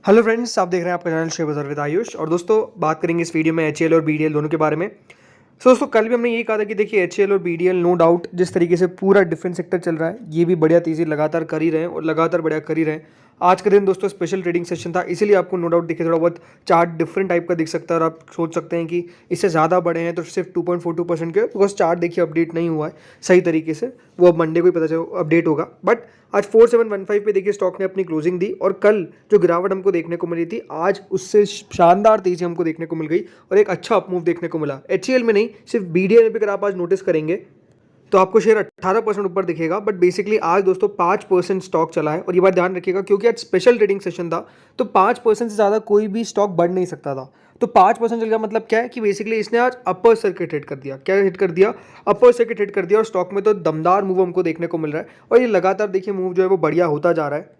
Hello friends, आप देख रहे हैं आपका चैनल शेयर बाजार विद आयुष। और दोस्तों, बात करेंगे इस वीडियो में एचएएल और बीडीएल दोनों के बारे में। दोस्तों, कल भी हमने यही कहा था कि देखिए एचएएल और बीडीएल नो डाउट जिस तरीके से पूरा डिफेंस सेक्टर चल रहा है, ये भी बढ़िया तेजी लगातार कर ही रहे हैं और लगातार बढ़िया कर ही रहे हैं। आज का दिन दोस्तों स्पेशल ट्रेडिंग सेशन था, इसीलिए आपको नो डाउट दिखे थोड़ा बहुत चार्ट डिफरेंट टाइप का दिख सकता है और आप सोच सकते हैं कि इससे ज़्यादा बड़े हैं तो सिर्फ 2.42% के, बिकॉज चार्ट देखिए अपडेट नहीं हुआ है सही तरीके से। वो अब मंडे को ही पता चलो अपडेट होगा। बट आज 4715 पे देखिए स्टॉक ने अपनी क्लोजिंग दी और कल जो गिरावट हमको देखने को मिली थी, आज उससे शानदार तेजी हमको देखने को मिल गई और एक अच्छा अपमूव देखने को मिला। एचएएल में नहीं, सिर्फ बीडीएल में भी अगर आप आज नोटिस करेंगे तो आपको शेयर 18% ऊपर दिखेगा। बट बेसिकली आज दोस्तों 5% स्टॉक चला है और ये बात ध्यान रखिएगा क्योंकि आज स्पेशल ट्रेडिंग सेशन था, तो 5% से ज़्यादा कोई भी स्टॉक बढ़ नहीं सकता था। तो 5% चल गया, मतलब क्या है कि बेसिकली इसने आज अपर सर्किट हिट कर दिया। क्या हिट कर दिया? अपर सर्किट हिट कर दिया और स्टॉक में तो दमदार मूव हमको देखने को मिल रहा है और ये लगातार देखिए मूव जो है वो बढ़िया होता जा रहा है।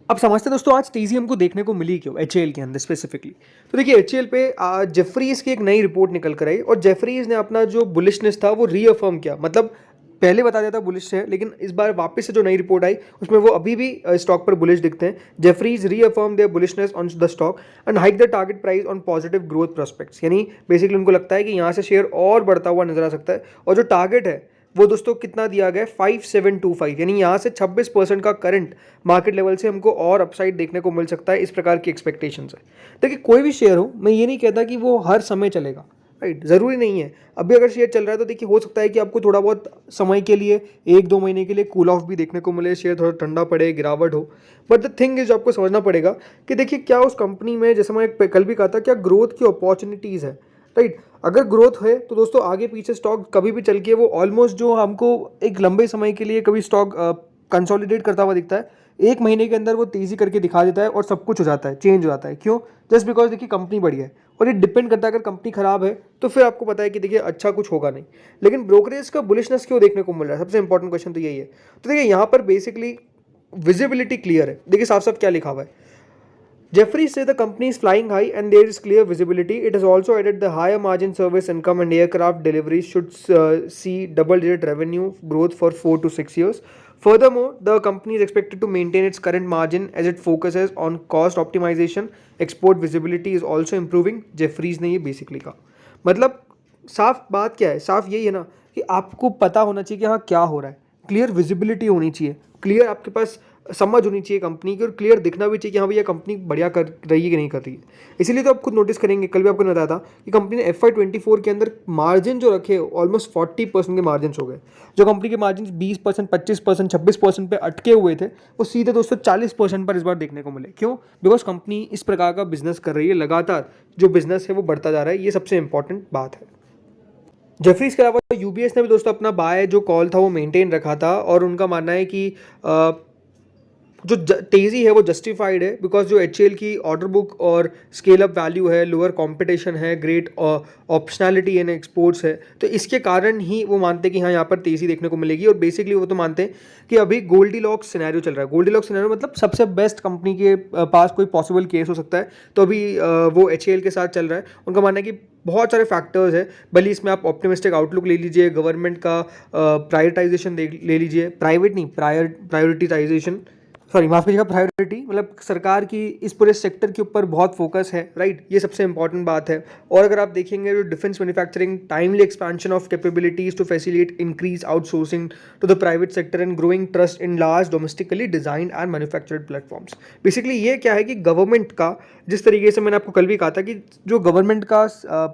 अब समझते हैं दोस्तों आज तेजी हमको देखने को मिली क्यों एचएएल के अंदर स्पेसिफिकली। तो देखिए एचएएल पे जेफरीज की एक नई रिपोर्ट निकल कर आई और जेफरीज ने अपना जो बुलिशनेस था वो रीअफर्म किया। मतलब पहले बता दिया था बुलिश है, लेकिन इस बार वापस से जो नई रिपोर्ट आई उसमें वो अभी भी स्टॉक पर बुलिश दिखते हैं। Jefferies reaffirm their bullishness on the stock and hike the target price on positive growth prospects. यानी बेसिकली उनको लगता है कि यहाँ से शेयर और बढ़ता हुआ नजर आ सकता है और जो टारगेट है वो दोस्तों कितना दिया गया है 5725, यानी यहाँ से 26% का करंट मार्केट लेवल से हमको और अपसाइड देखने को मिल सकता है। इस प्रकार की एक्सपेक्टेशंस है। देखिए कोई भी शेयर हो, मैं ये नहीं कहता कि वो हर समय चलेगा, राइट, ज़रूरी नहीं है। अभी अगर शेयर चल रहा है तो देखिए हो सकता है कि आपको थोड़ा बहुत समय के लिए 1-2 महीने के लिए कूल ऑफ भी देखने को मिले, शेयर थोड़ा ठंडा पड़े, गिरावट हो। बट द थिंग इज आपको समझना पड़ेगा कि देखिए क्या उस कंपनी में, जैसे मैं कल भी कहा था, क्या ग्रोथ की अपॉर्चुनिटीज़ है, राइट। अगर ग्रोथ है तो दोस्तों आगे पीछे स्टॉक कभी भी चल के वो ऑलमोस्ट जो हमको एक लंबे समय के लिए कभी स्टॉक कंसोलिडेट करता हुआ दिखता है, 1 महीने के अंदर वो तेजी करके दिखा देता है और सब कुछ हो जाता है, चेंज हो जाता है। क्यों? जस्ट बिकॉज देखिए कंपनी बढ़िया है और ये डिपेंड करता है, अगर कंपनी खराब है तो फिर आपको पता है कि देखिए अच्छा कुछ होगा नहीं। लेकिन ब्रोकरेज का बुलिशनेस क्यों देखने को मिल रहा है, सबसे इंपॉर्टेंट क्वेश्चन तो यही है। तो देखिए यहाँ पर बेसिकली विजिबिलिटी क्लियर है। देखिए साफ साफ क्या लिखा हुआ है। Jeffries say the company is flying high and there is clear visibility. It has also added the higher margin service income and aircraft deliveries should see double-digit revenue growth for 4 to 6 years. Furthermore, the company is expected to maintain its current margin as it focuses on cost optimization. Export visibility is also improving. Jeffries ने ये basically कहा। मतलब साफ बात क्या है? साफ यही है ना कि आपको पता होना चाहिए कि हाँ क्या हो रहा है, क्लियर विजिबिलिटी होनी चाहिए, क्लियर आपके पास समझ होनी चाहिए कंपनी की और क्लियर दिखना भी चाहिए कि हाँ भैया कंपनी बढ़िया कर रही है कि नहीं कर रही है। इसीलिए तो आप खुद नोटिस करेंगे, कल भी आपको बताया था कि कंपनी ने FY24 के अंदर मार्जिन जो रखे ऑलमोस्ट 40% के मार्जिन हो गए। जो कंपनी के मार्जिन 20%, 25%, 26% पे अटके हुए थे, वो सीधे दोस्तों 40% पर इस बार देखने को मिले। क्यों? बिकॉज कंपनी इस प्रकार का बिजनेस कर रही है, लगातार जो बिजनेस है वो बढ़ता जा रहा है। ये सबसे इंपॉर्टेंट बात है। जेफरीज के अलावा यूबीएस ने भी दोस्तों अपना बाय जो कॉल था वो मेंटेन रखा था और उनका मानना है कि जो तेज़ी है वो जस्टिफाइड है, बिकॉज जो एचएएल की ऑर्डर बुक और स्केल अप वैल्यू है, लोअर कंपटीशन है, ग्रेट ऑप्शनैलिटी इन एक्सपोर्ट्स है, तो इसके कारण ही वो मानते हैं कि हाँ यहाँ पर तेज़ी देखने को मिलेगी। और बेसिकली वो तो मानते हैं कि अभी गोल्डीलॉक्स सिनेरियो चल रहा है। गोल्डीलॉक्स सिनेरियो मतलब सबसे बेस्ट कंपनी के पास कोई पॉसिबल केस हो सकता है, तो अभी वो एचएएल के साथ चल रहा है। उनका मानना है कि बहुत सारे फैक्टर्स है, भले इसमें आप ऑप्टिमिस्टिक आउटलुक ले लीजिए, गवर्नमेंट का प्रायोरिटाइजेशन ले लीजिए, प्राइवेट नहीं प्रायोरिटाइजेशन, सॉरी माफ कीजिएगा, प्रायोरिटी, मतलब सरकार की इस पूरे सेक्टर के ऊपर बहुत फोकस है, राइट। ये सबसे इंपॉर्टेंट बात है। और अगर आप देखेंगे जो defence manufacturing, timely expansion of capabilities to facilitate increase outsourcing to the private sector and growing trust in large domestically designed and manufactured platforms. Basically ये क्या है कि गवर्नमेंट का, जिस तरीके से मैंने आपको कल भी कहा था कि जो गवर्नमेंट का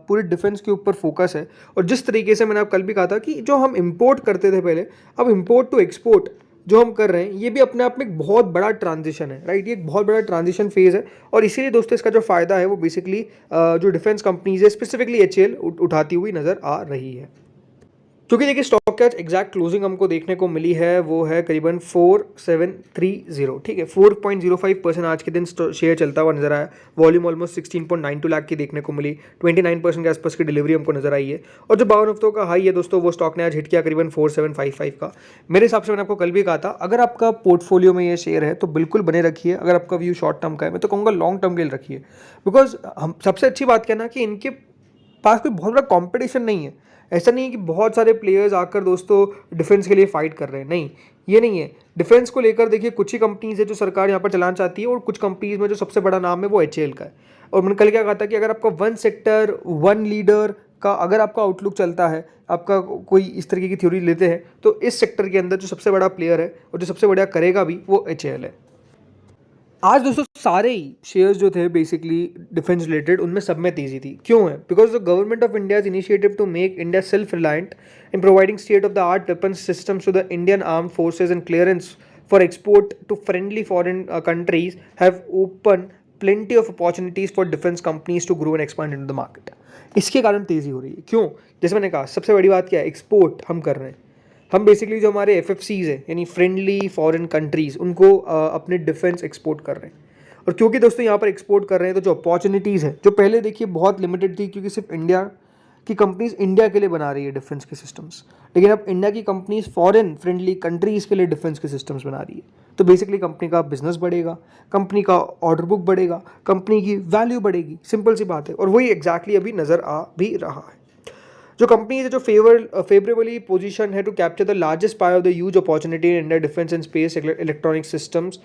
पूरे डिफेंस के ऊपर फोकस है, और जिस तरीके से मैंने आपको कल भी कहा था कि जो हम इम्पोर्ट करते थे पहले, अब इम्पोर्ट टू एक्सपोर्ट जो हम कर रहे हैं, ये भी अपने आप में एक बहुत बड़ा ट्रांजिशन है, राइट। ये एक बहुत बड़ा ट्रांजिशन फेज है और इसीलिए दोस्तों इसका जो फायदा है वो बेसिकली जो डिफेंस कंपनीज है, स्पेसिफिकली एचएएल उठाती हुई नजर आ रही है। क्योंकि देखिए स्टॉक का एग्जैक्ट क्लोजिंग हमको देखने को मिली है वो है करीबन 4730, ठीक है। 4.05% आज के दिन शेयर चलता हुआ नजर आया। वॉल्यूम ऑलमोस्ट 16.92 लाख की देखने को मिली। 29% के आसपास की डिलीवरी हमको नजर आई है। और जो 52 हफ्तों का हाई है दोस्तों, वो स्टॉक ने आज हिट किया करीबन 4755 का। मेरे हिसाब से मैंने आपको कल भी कहा था, अगर आपका पोर्टफोलियो में ये शेयर है तो बिल्कुल बने रखिए। अगर आपका व्यू शॉर्ट टर्म का है, मैं तो कहूँगा लॉन्ग टर्म के लिए रखिए। बिकॉज हम सबसे अच्छी बात क्या ना कि इनके पास कोई बहुत बड़ा कॉम्पिटिशन नहीं है। ऐसा नहीं है कि बहुत सारे प्लेयर्स आकर दोस्तों डिफेंस के लिए फाइट कर रहे हैं, नहीं। ये नहीं है। डिफेंस को लेकर देखिए कुछ ही कंपनीज है जो सरकार यहाँ पर चलाना चाहती है, और कुछ कंपनीज में जो सबसे बड़ा नाम है वो HAL का है। और मैंने कल क्या कहा था कि अगर आपका वन सेक्टर वन लीडर का अगर आपका आउटलुक चलता है, आपका कोई इस तरीके की थ्योरी लेते हैं, तो इस सेक्टर के अंदर जो सबसे बड़ा प्लेयर है और जो सबसे बढ़िया करेगा भी वो HAL है। आज दोस्तों सारे ही शेयर्स जो थे बेसिकली डिफेंस रिलेटेड, उनमें सब में तेजी थी। क्यों है? Because the government of India initiative to make India self reliant in providing state of the art weapon systems to the Indian armed forces and clearance for export to friendly foreign countries have open plenty of opportunities for defense companies to grow and expand into the market। इसके कारण तेजी हो रही है। क्यों? जैसे मैंने कहा, सबसे बड़ी बात क्या है, एक्सपोर्ट हम कर रहे हैं। हम बेसिकली जो हमारे FFCs है यानी फ्रेंडली फॉरेन कंट्रीज़, उनको अपने डिफेंस एक्सपोर्ट कर रहे हैं। और क्योंकि दोस्तों यहाँ पर एक्सपोर्ट कर रहे हैं तो जो अपॉर्चुनिटीज़ है, जो पहले देखिए बहुत लिमिटेड थी, क्योंकि सिर्फ इंडिया की कंपनीज इंडिया के लिए बना रही है डिफेंस के सिस्टम्स, लेकिन अब इंडिया की कंपनीज फॉरेन फ्रेंडली कंट्रीज़ के लिए डिफेंस के सिस्टम्स बना रही है। तो बेसिकली कंपनी का बिजनेस बढ़ेगा, कंपनी का ऑर्डर बुक बढ़ेगा, कंपनी की वैल्यू बढ़ेगी। सिंपल सी बात है, और वही एग्जैक्टली अभी नज़र आ भी रहा है। जो कंपनीज है जो फेवरेबली पोजीशन है to capture the largest pie of the huge opportunity in India defence and space electronic systems.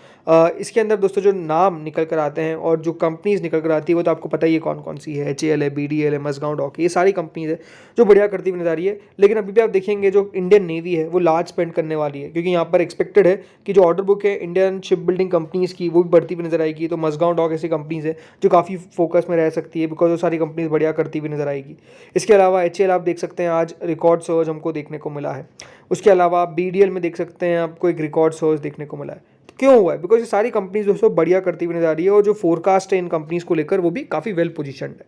इसके अंदर दोस्तों जो नाम निकल कर आते हैं और जो कंपनीज निकल कर आती है वो तो आपको पता ही है कौन कौन सी है। HAL है, BDL है, मजगांव डॉक, ये सारी कंपनीज है जो बढ़िया करती हुई नजर आ रही है। लेकिन अभी भी आप देखेंगे जो इंडियन नेवी है वो लार्ज स्पेंड करने वाली है, क्योंकि यहाँ पर एक्सपेक्टेड है कि जो ऑर्डर बुक है इंडियन शिप बिल्डिंग कंपनीज की वो भी बढ़ती हुई नजर आएगी। तो मजगांव डॉक ऐसी कंपनीज है जो काफ़ी फोकस में रह सकती है, बिकॉज वो सारी कंपनीज बढ़िया करती हुई नजर आएगी। इसके अलावा HAL आप देख सकते हैं आज रिकॉर्ड सर्ज हमको देखने को मिला है। उसके अलावा BDL में देख सकते हैं आपको एक रिकॉर्ड सर्ज देखने को मिला है। तो क्यों हुआ है? बिकॉज ये सारी कंपनीज दोस्तों बढ़िया करती हुई नजर आ रही है, और जो फोरकास्ट है इन कंपनीज को लेकर वो भी काफ़ी वेल पोजिशनड है।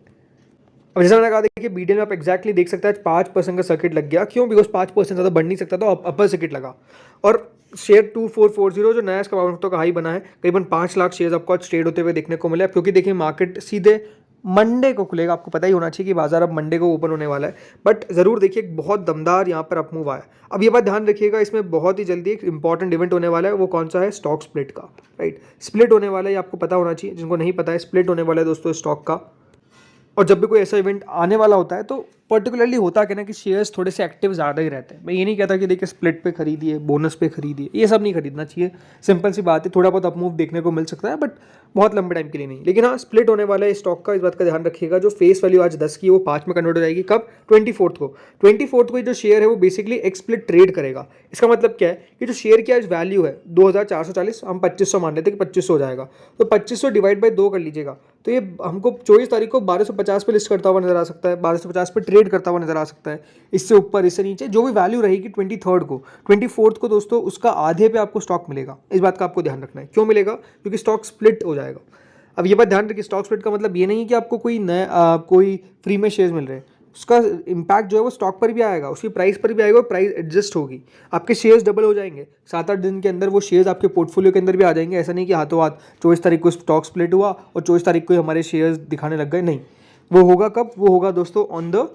अब जैसा मैंने कहा, देखिए BDL में आप एक्जैक्टली देख सकते हैं 5% का सर्किट लग गया। क्यों? बिकॉज 5% ज़्यादा बढ़ नहीं सकता, तो अपर सर्किट लगा। और शेयर 2440 जो नया इसका बाउंस का हाई बना है, करीबन 5 लाख शेयर आपको आज ट्रेड होते हुए देखने को मिले। क्योंकि देखिए मार्केट सीधे मंडे को खुलेगा, आपको पता ही होना चाहिए कि बाजार अब मंडे को ओपन होने वाला है। बट ज़रूर देखिए एक बहुत दमदार यहाँ पर अपमूव आया। अब ये बात ध्यान रखिएगा, इसमें बहुत ही जल्दी एक इंपॉर्टेंट इवेंट होने वाला है। वो कौन सा है? स्टॉक स्प्लिट का, राइट। स्प्लिट होने वाला है, ये आपको पता होना चाहिए। जिनको नहीं पता है, स्प्लिट होने वाला है दोस्तों स्टॉक का। और जब भी कोई ऐसा इवेंट आने वाला होता है तो पर्टिकुलरली होता क्या ना कि शेयर्स थोड़े से एक्टिव ज़्यादा ही रहते हैं। मैं ये नहीं कहता कि देखिए स्प्लिट पे खरीदिए, बोनस पे खरीदिए, ये सब नहीं खरीदना चाहिए। सिंपल सी बात है, थोड़ा बहुत अपमूव देखने को मिल सकता है, बट बहुत लंबे टाइम के लिए नहीं। लेकिन हाँ, स्प्लिट होने वाला है स्टॉक का, इस बात का ध्यान रखिएगा। जो फेस वैल्यू आज 10 की वो 5 में कन्वर्ट हो जाएगी। कब? 24 को। 24 को जो शेयर है वो बेसिकली एक स्प्लिट ट्रेड करेगा। इसका मतलब क्या है कि जो शेयर की आज वैल्यू है 2440, हम 2500 मान लेते हैं कि 2500 हो जाएगा, तो 2500 डिवाइड बाई 2 कर लीजिएगा। तो ये हमको 24 तारीख को 1250 पे लिस्ट करता हुआ नजर आ सकता है, 1250 पे ट्रेड करता हुआ नजर आ सकता है। इससे ऊपर, इससे नीचे, जो भी वैल्यू रहेगी 23 को, 24 को दोस्तों उसका आधे पे आपको स्टॉक मिलेगा। इस बात का आपको ध्यान रखना है। क्यों मिलेगा? क्योंकि स्टॉक स्प्लिट हो जाएगा। अब ये बात ध्यान रखिए, स्टॉक स्प्लिट का मतलब ये नहीं है कि आपको कोई नया कोई फ्री में शेयर्स मिल रहे हैं। उसका इम्पैक्ट जो है वो स्टॉक पर भी आएगा, उसकी प्राइस पर भी आएगा, और प्राइस एडजस्ट होगी। आपके शेयर्स डबल हो जाएंगे 7-8 दिन के अंदर। वो शेयर्स आपके पोर्टफोलियो के अंदर भी आ जाएंगे। ऐसा नहीं कि हाथों हाथ 24 तारीख को स्टॉक स्प्लिट हुआ और 24 तारीख को ही हमारे शेयर्स दिखाने लग गए। नहीं, वो होगा कब? वो होगा दोस्तों ऑन द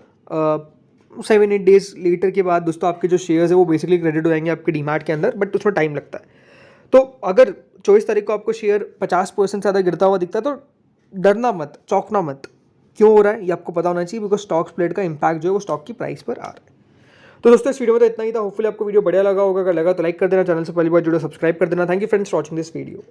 7-8 डेज लेटर के बाद दोस्तों आपके जो शेयर्स है वो बेसिकली क्रेडिट हो जाएंगे आपके डीमैट के अंदर, बट उसमें टाइम लगता है। तो अगर 24 तारीख को आपको शेयर 50% ज़्यादा गिरता हुआ दिखता है तो डरना मत, चौंकना मत। क्यों हो रहा है ये आपको पता होना चाहिए, बिकॉज स्टॉक स्प्लिट का इंपैक्ट जो है वो स्टॉक की प्राइस पर आ रहा है। तो दोस्तों इस वीडियो में तो इतना ही था। होपफुली आपको वीडियो बढ़िया लगा होगा। अगर लगा तो लाइक कर देना, चैनल से पहली बार जुड़े सब्सक्राइब कर देना। Thank you friends for watching this video.